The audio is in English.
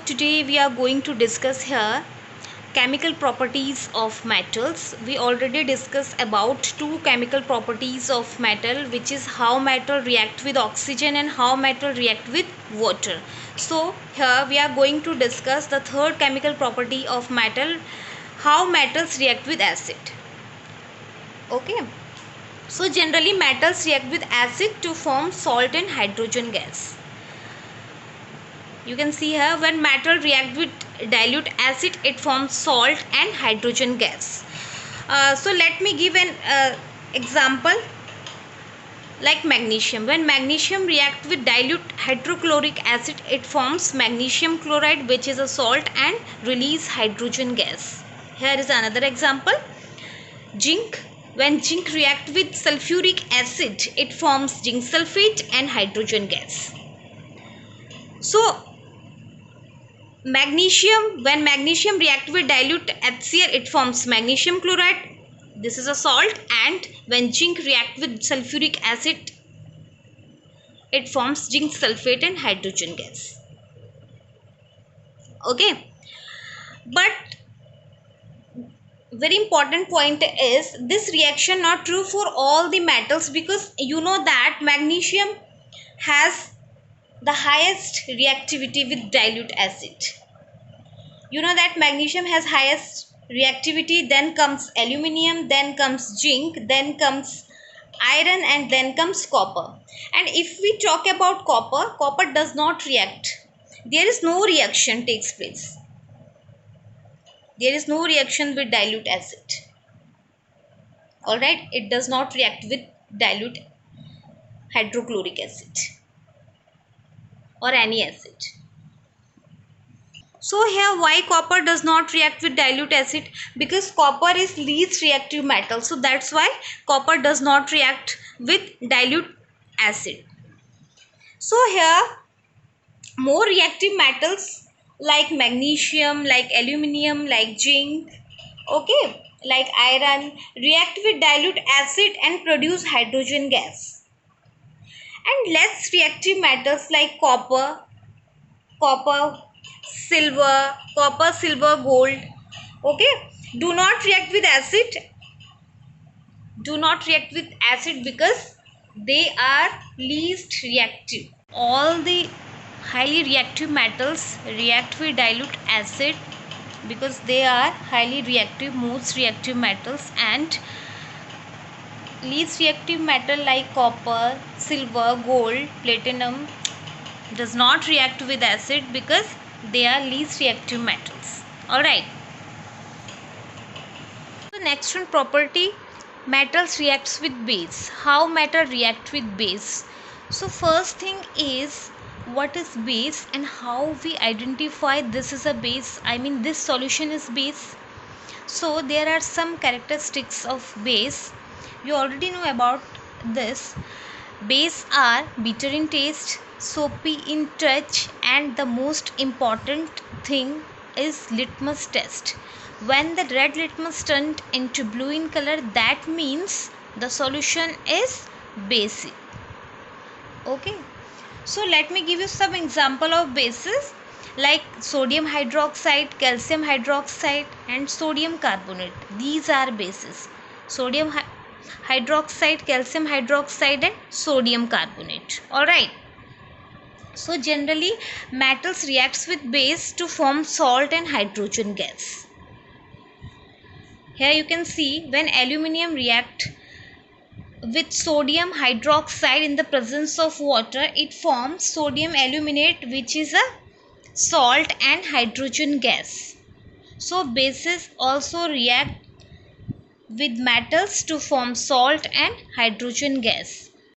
Today we are going to discuss here chemical properties of metals. We already discussed about two chemical properties of metal, which is how metal react with oxygen and how metal react with water. So here we are going to discuss the third chemical property of metal, how metals react with acid. Okay. So generally metals react with acid to form salt and hydrogen gas. You can see here, when metal react with dilute acid, it forms salt and hydrogen gas. So let me give an example like magnesium. When magnesium react with dilute hydrochloric acid, it forms magnesium chloride, which is a salt, and release hydrogen gas. Here is another example. Zinc. When zinc react with sulfuric acid, it forms zinc sulfate and hydrogen gas. So magnesium, when magnesium react with dilute HCl, it forms magnesium chloride, this is a salt, and when zinc react with sulfuric acid, it forms zinc sulfate and hydrogen gas. Okay, but very important point is this reaction not true for all the metals, because you know that magnesium has the highest reactivity with dilute acid. You know that magnesium has highest reactivity, then comes aluminium, then comes zinc, then comes iron, and then comes copper. And if we talk about copper, copper does not react. There is no reaction takes place. There is no reaction with dilute acid. Alright, it does not react with dilute hydrochloric acid or any acid. So here, why copper does not react with dilute acid? Because copper is least reactive metal. So that's why copper does not react with dilute acid. So here, more reactive metals like magnesium, like aluminium, like zinc, okay, like iron, react with dilute acid and produce hydrogen gas. And less reactive metals like copper, silver, gold, okay, do not react with acid. Do not react with acid because they are least reactive. All the highly reactive metals react with dilute acid because they are highly reactive, most reactive metals, and least reactive metal like copper, silver, gold, platinum does not react with acid because they are least reactive metals. Alright. So next one property, metals reacts with base. How metal react with base? So first thing is, what is base and how we identify this is a base, I mean this solution is base. So there are some characteristics of base. You already know about this. Base are bitter in taste, soapy in touch, and the most important thing is litmus test. When the red litmus turned into blue in color, that means the solution is basic. Okay, so let me give you some example of bases like sodium hydroxide, calcium hydroxide, and sodium carbonate. These are bases. Sodium hydroxide, calcium hydroxide, and sodium carbonate. Alright. So generally metals reacts with base to form salt and hydrogen gas. Here you can see, when aluminium react with sodium hydroxide in the presence of water, it forms sodium aluminate, which is a salt and hydrogen gas. So bases also react with metals to form salt and hydrogen gas.